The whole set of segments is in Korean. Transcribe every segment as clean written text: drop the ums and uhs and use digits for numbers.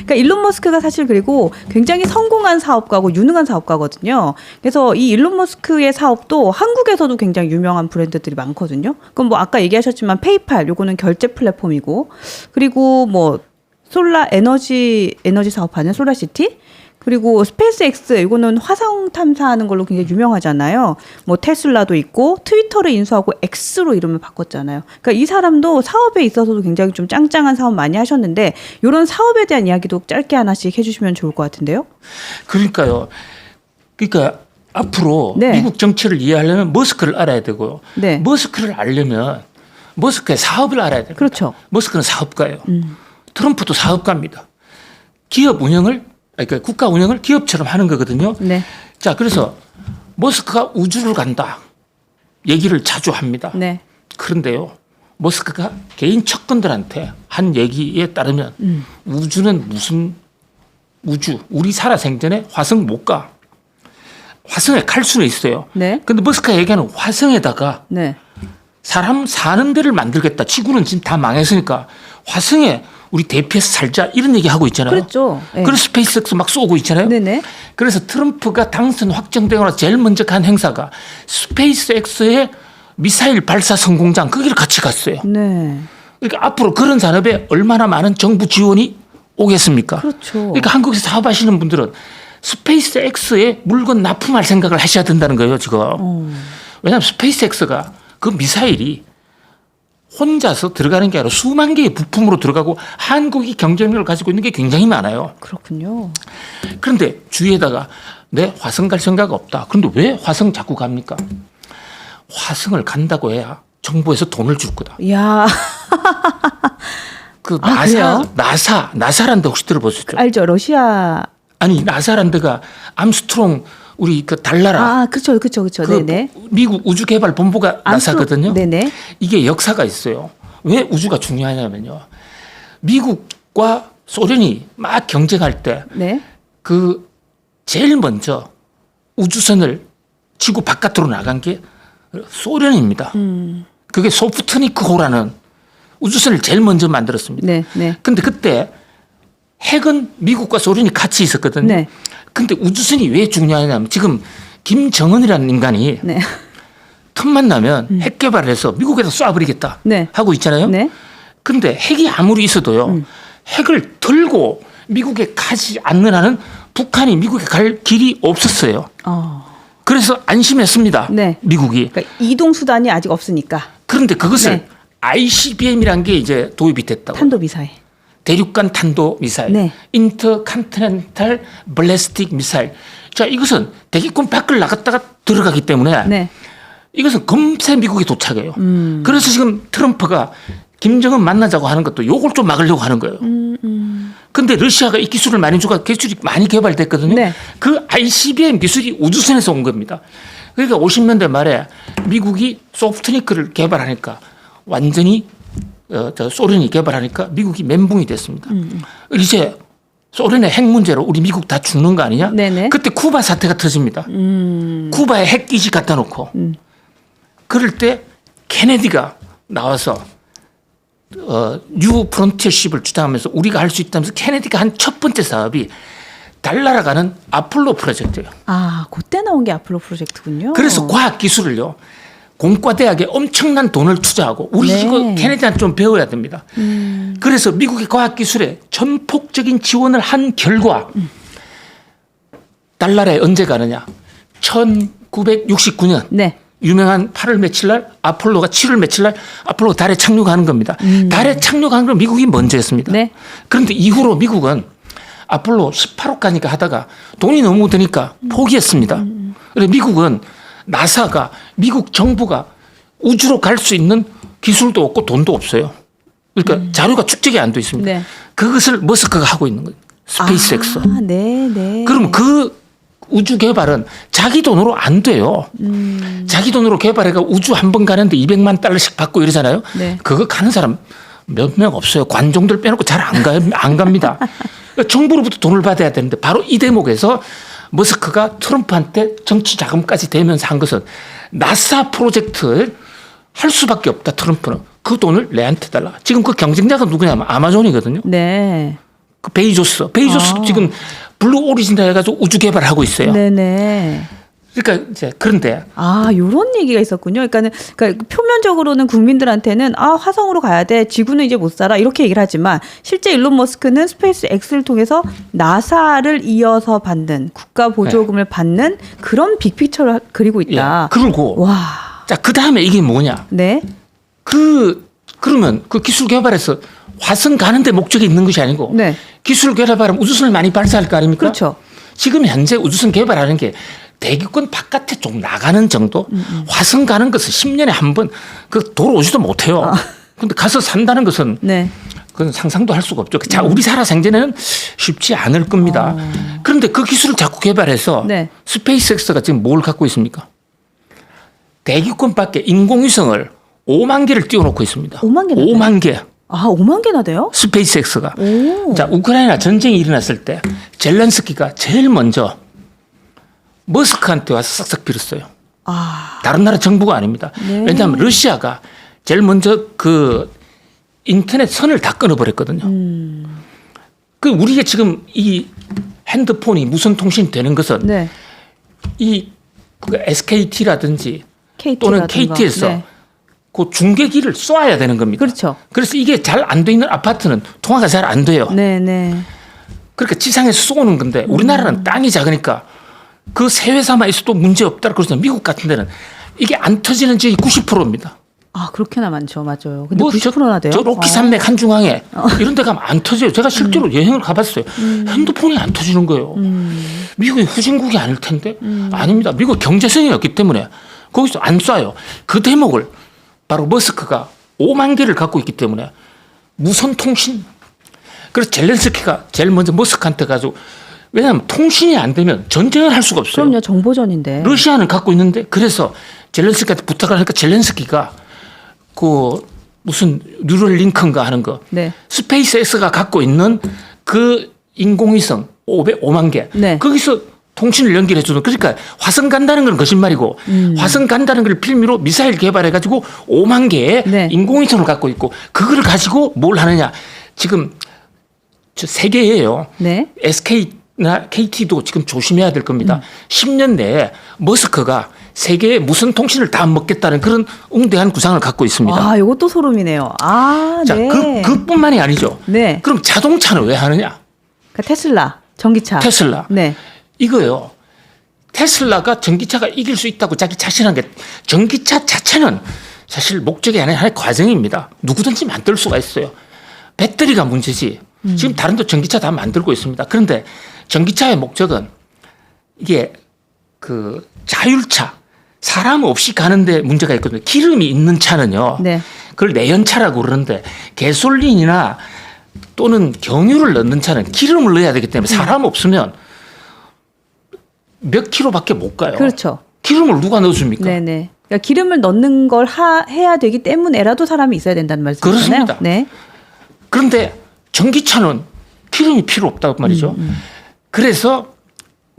그러니까 일론 머스크가 사실 그리고 굉장히 성공한 사업가고 유능한 사업가거든요. 그래서 이 일론 머스크의 사업도 한국에서도 굉장히 유명한 브랜드들이 많거든요. 그럼 뭐 아까 얘기하셨지만 페이팔 요거는 결제 플랫폼이고 그리고 뭐 솔라 에너지 사업하는 솔라시티 그리고 스페이스X 이거는 화성 탐사하는 걸로 굉장히 유명하잖아요. 뭐 테슬라도 있고 트위터를 인수하고 X로 이름을 바꿨잖아요. 그러니까 이 사람도 사업에 있어서도 굉장히 좀 짱짱한 사업 많이 하셨는데 이런 사업에 대한 이야기도 짧게 하나씩 해주시면 좋을 것 같은데요. 그러니까요. 그러니까 앞으로 네. 미국 정치를 이해하려면 머스크를 알아야 되고요. 네. 머스크를 알려면 머스크의 사업을 알아야 됩니다. 그렇죠. 머스크는 사업가예요. 트럼프도 사업가입니다. 기업 운영을 그러니까 국가 운영을 기업처럼 하는 거거든요. 네. 자, 그래서 머스크가 우주를 간다 얘기를 자주 합니다. 네. 그런데요, 머스크가 개인 척근들한테 한 얘기에 따르면 우주는 무슨 우주? 우리 살아생전에 화성 못 가. 화성에 갈 수는 있어요. 네. 근데 머스크가 얘기하는 화성에다가 네. 사람 사는 데를 만들겠다. 지구는 지금 다 망했으니까 화성에 우리 대피해서 살자 이런 얘기 하고 있잖아요. 그렇죠. 네. 그래서 스페이스X 막 쏘고 있잖아요. 네네. 그래서 트럼프가 당선 확정되고 나서 제일 먼저 간 행사가 스페이스X의 미사일 발사 성공장 거기를 같이 갔어요. 네. 그러니까 앞으로 그런 산업에 얼마나 많은 정부 지원이 오겠습니까? 그렇죠. 그러니까 한국에서 사업하시는 분들은 스페이스X에 물건 납품할 생각을 하셔야 된다는 거예요, 지금. 왜냐하면 스페이스X가 그 미사일이 혼자서 들어가는 게 아니라 수만 개의 부품으로 들어가고 한국이 경쟁력을 가지고 있는 게 굉장히 많아요. 그렇군요. 그런데 주위에다가 내 화성 갈 생각 없다. 그런데 왜 화성 자꾸 갑니까? 화성을 간다고 해야 정부에서 돈을 줄 거다. 이야. 그 그래요? 나사라는 데 혹시 들어보셨죠? 알죠. 러시아. 아니, 나사라는 데가 암스트롱 우리 그 달나라. 아, 그렇죠. 네네. 미국 우주개발본부가 나사거든요. 네네. 이게 역사가 있어요. 왜 우주가 중요하냐면요. 미국과 소련이 막 경쟁할 때 네. 그 제일 먼저 우주선을 지구 바깥으로 나간 게 소련입니다. 그게 소프트니크호라는 우주선을 제일 먼저 만들었습니다. 네. 네. 근데 그때 핵은 미국과 소련이 같이 있었거든요. 네. 근데 우주선이 왜 중요하냐면 지금 김정은이라는 인간이 네. 틈만 나면 핵 개발을 해서 미국에다 쏴버리겠다 네. 하고 있잖아요. 네. 근데 핵이 아무리 있어도요. 핵을 들고 미국에 가지 않는 한은 북한이 미국에 갈 길이 없었어요. 그래서 안심했습니다. 네. 미국이. 그러니까 이동 수단이 아직 없으니까. 그런데 그것을 네. ICBM이라는 게 이제 도입이 됐다고. 탄도 미사일. 대륙간 탄도 미사일, 네. 인터컨티넨탈 발리스틱 미사일. 자, 이것은 대기권 밖을 나갔다가 들어가기 때문에 네. 이것은 금세 미국에 도착해요. 그래서 지금 트럼프가 김정은 만나자고 하는 것도 요걸 좀 막으려고 하는 거예요. 근데 러시아가 이 기술을 많이 주가 기술이 많이 개발됐거든요. 네. 그 ICBM 기술이 우주선에서 온 겁니다. 그러니까 50년대 말에 미국이 소프트니크를 개발하니까 완전히 소련이 개발하니까 미국이 멘붕이 됐습니다. 이제 소련의 핵 문제로 우리 미국 다 죽는 거 아니냐? 네네. 그때 쿠바 사태가 터집니다. 쿠바에 핵기지 갖다 놓고 그럴 때 케네디가 나와서 뉴 프론티어십을 주장하면서 우리가 할 수 있다면서 케네디가 한 첫 번째 사업이 달나라 가는 아폴로 프로젝트예요. 아, 그때 나온 게 아폴로 프로젝트군요. 그래서 과학 기술을요. 공과대학에 엄청난 돈을 투자하고 우리 네. 이거 케네디한테 좀 배워야 됩니다. 그래서 미국의 과학기술에 전폭적인 지원을 한 결과 달나라에 언제 가느냐. 1969년 네. 유명한 8월 며칠 날 아폴로가 7월 며칠 날 아폴로가 달에 착륙하는 겁니다. 달에 착륙한 건 미국이 먼저 했습니다. 네. 그런데 이후로 미국은 아폴로 18호까지가 하다가 돈이 너무 드니까 포기했습니다. 그래서 미국은 나사가 미국 정부가 우주로 갈 수 있는 기술도 없고 돈도 없어요. 그러니까 자료가 축적이 안 돼 있습니다. 네. 그것을 머스크가 하고 있는 거예요. 스페이스X. 아, 네, 네. 그럼 그 우주 개발은 자기 돈으로 안 돼요. 자기 돈으로 개발해가 우주 한 번 가는데 200만 달러씩 받고 이러잖아요. 네. 그거 가는 사람 몇 명 없어요. 관종들 빼놓고 잘 안 갑니다. 정부로부터 돈을 받아야 되는데 바로 이 대목에서 머스크가 트럼프한테 정치 자금까지 대면서 한 것은 나사 프로젝트를 할 수밖에 없다. 트럼프는 그 돈을 내한테 달라. 지금 그 경쟁자가 누구냐면 아마존이거든요. 네. 그 베이조스도 지금 블루 오리진이라 해가지고 우주 개발을 하고 있어요. 네네. 그러니까 이제 그런데 요런 얘기가 있었군요. 그러니까 표면적으로는 국민들한테는 화성으로 가야 돼. 지구는 이제 못 살아. 이렇게 얘기를 하지만 실제 일론 머스크는 스페이스 X를 통해서 나사를 이어서 받는 국가 보조금을 받는 그런 빅피처를 그리고 있다. 예, 그리고 와. 자, 그다음에 이게 뭐냐? 네. 그러면 그 기술 개발에서 화성 가는 데 목적이 있는 것이 아니고 네. 기술 개발하면 우주선을 많이 발사할 거 아닙니까? 그렇죠. 지금 현재 우주선 개발하는 게 대기권 바깥에 좀 나가는 정도? 화성 가는 것은 10년에 한 번 그 돌아오지도 못해요. 근데 가서 산다는 것은 네. 그건 상상도 할 수가 없죠. 자, 우리 살아 생전에는 쉽지 않을 겁니다. 그런데 그 기술을 자꾸 개발해서 네. 스페이스X가 지금 뭘 갖고 있습니까? 대기권 밖에 인공위성을 5만 개를 띄워놓고 있습니다. 5만 개나 5만 개. 5만 개나 돼요? 스페이스X가. 오. 자, 우크라이나 전쟁이 일어났을 때 젤렌스키가 제일 먼저 머스크한테 와서 싹싹 빌었어요. 다른 나라 정부가 아닙니다. 네. 왜냐하면 러시아가 제일 먼저 그 인터넷 선을 다 끊어버렸거든요. 그 우리가 지금 이 핸드폰이 무선 통신이 되는 것은 네. 이 그 SKT라든지 KT 또는 라든가. KT에서 네. 그 중계기를 쏘아야 되는 겁니다. 그렇죠. 그래서 이게 잘 안 돼 있는 아파트는 통화가 잘 안 돼요. 네네. 그러니까 지상에서 쏘는 건데 우리나라는 땅이 작으니까 그 세 회사만 있어도 문제 없다. 그래서 미국 같은 데는 이게 안 터지는 지역이 90%입니다. 그렇게나 많죠. 맞아요. 근데 90%나 돼요? 저 로키 산맥 한중앙에 이런 데 가면 안 터져요. 제가 실제로 여행을 가봤어요. 핸드폰이 안 터지는 거예요. 미국이 후진국이 아닐 텐데 아닙니다. 미국 경제성이 없기 때문에 거기서 안 쏴요. 그 대목을 바로 머스크가 5만 개를 갖고 있기 때문에 무선 통신. 그래서 젤렌스키가 제일 먼저 머스크한테 가지고 왜냐하면 통신이 안 되면 전쟁을 할 수가 없어요. 그럼요. 정보전인데. 러시아는 갖고 있는데 그래서 젤렌스키한테 부탁을 하니까 젤렌스키가 그 무슨 뉴럴 링크인가 하는 거 네. 스페이스X가 갖고 있는 그 인공위성 500만 개 네. 거기서 통신을 연결해 주는 그러니까 화성 간다는 건 거짓말이고 화성 간다는 걸 필미로 미사일 개발해 가지고 5만 개의 네. 인공위성을 갖고 있고 그거를 가지고 뭘 하느냐 지금 저 세계예요. 네. SK나 KT도 지금 조심해야 될 겁니다. 10년 내에 머스크가 세계의 무선 통신을 다 먹겠다는 그런 웅대한 구상을 갖고 있습니다. 이것도 소름이네요. 자, 네. 그뿐만이 아니죠. 네. 그럼 자동차는 왜 하느냐? 그러니까 테슬라, 전기차. 테슬라. 네. 이거요. 테슬라가 전기차가 이길 수 있다고 자기 자신한 게 전기차 자체는 사실 목적이 아니라 하나의 과정입니다. 누구든지 만들 수가 있어요. 배터리가 문제지. 지금 다른 데 전기차 다 만들고 있습니다. 그런데 전기차의 목적은 이게 그 자율차, 사람 없이 가는데 문제가 있거든요. 기름이 있는 차는요. 네. 그걸 내연차라고 그러는데 가솔린이나 또는 경유를 넣는 차는 기름을 넣어야 되기 때문에 사람 없으면 몇 킬로밖에 못 가요. 그렇죠. 기름을 누가 넣어줍니까? 네네. 그러니까 기름을 넣는 걸 해야 되기 때문에라도 사람이 있어야 된다는 말씀이잖아요. 그렇습니다. 네. 그런데 전기차는 기름이 필요 없다고 말이죠. 그래서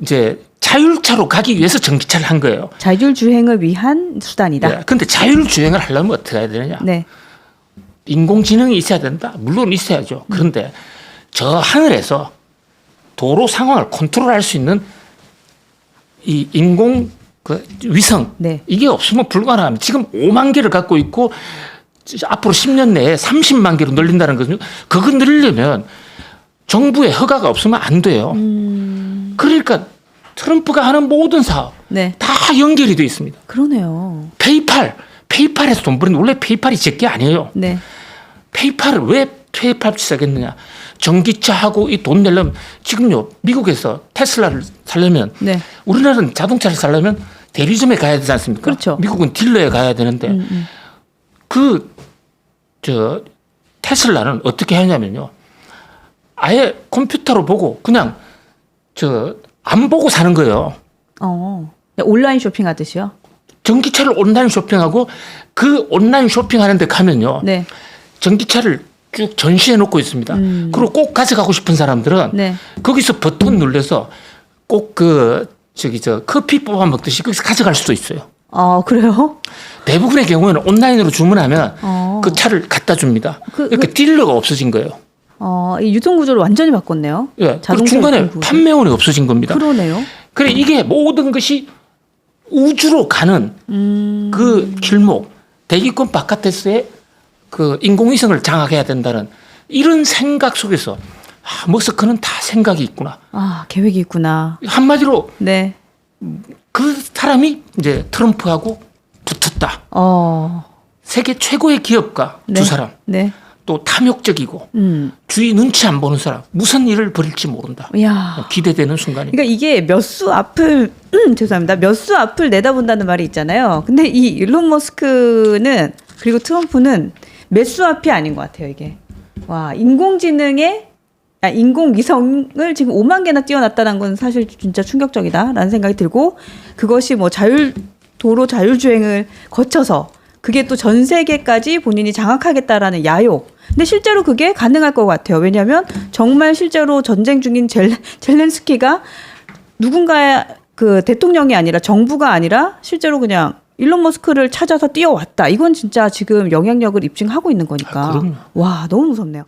이제 자율차로 가기 위해서 전기차를 한 거예요. 자율주행을 위한 수단이다. 그런데 자율주행을 하려면 어떻게 해야 되느냐? 네. 인공지능이 있어야 된다? 물론 있어야죠. 그런데 저 하늘에서 도로 상황을 컨트롤할 수 있는 이 인공 그 위성 네. 이게 없으면 불가능합니다. 지금 5만 개를 갖고 있고 앞으로 10년 내에 30만 개로 늘린다는 거죠. 그거 늘리려면 정부의 허가가 없으면 안 돼요. 그러니까 트럼프가 하는 모든 사업 네. 다 연결이 돼 있습니다. 그러네요. 페이팔에서 돈 버는데 원래 페이팔이 제게 아니에요. 네. 페이팔을 왜 페이팔 시작했느냐? 전기차하고 이 돈 내려면 지금요 미국에서 테슬라를 사려면 네. 우리나라는 자동차를 사려면 대리점에 가야 되지 않습니까? 그렇죠. 미국은 딜러에 가야 되는데 테슬라는 어떻게 하냐면요. 아예 컴퓨터로 보고 그냥 안 보고 사는 거예요. 온라인 쇼핑하듯이요? 전기차를 온라인 쇼핑하고 그 온라인 쇼핑하는 데 가면요. 네. 전기차를 쭉 전시해 놓고 있습니다. 그리고 꼭 가져가고 싶은 사람들은 네. 거기서 버튼 눌러서 꼭 커피 뽑아 먹듯이 거기서 가져갈 수도 있어요. 그래요? 대부분의 경우에는 온라인으로 주문하면 그 차를 갖다 줍니다. 그러니까 딜러가 없어진 거예요. 이 유통 구조를 완전히 바꿨네요. 예. 그리고 자동차 중간에 유통 구조. 판매원이 없어진 겁니다. 그러네요. 그래 이게 모든 것이 우주로 가는 그 길목, 대기권 바깥에서의 그 인공위성을 장악해야 된다는 이런 생각 속에서 머스크는 다 생각이 있구나. 계획이 있구나. 한마디로 네. 그 사람이 이제 트럼프하고 붙었다. 세계 최고의 기업가 네. 두 사람. 네. 또 탐욕적이고 주위 눈치 안 보는 사람. 무슨 일을 벌일지 모른다. 이야. 기대되는 순간입니다. 그러니까 이게 몇 수 앞을 죄송합니다. 몇 수 앞을 내다본다는 말이 있잖아요. 근데 이 일론 머스크는 그리고 트럼프는 몇 수 앞이 아닌 것 같아요. 이게 와 인공위성을 지금 5만 개나 띄워놨다는 건 사실 진짜 충격적이다라는 생각이 들고 그것이 뭐 도로 자율주행을 거쳐서 그게 또 전 세계까지 본인이 장악하겠다라는 야욕. 근데 실제로 그게 가능할 것 같아요. 왜냐하면 정말 실제로 전쟁 중인 젤렌스키가 누군가의 그 대통령이 아니라 정부가 아니라 실제로 그냥 일론 머스크를 찾아서 뛰어왔다. 이건 진짜 지금 영향력을 입증하고 있는 거니까. 그럼요. 와, 너무 무섭네요.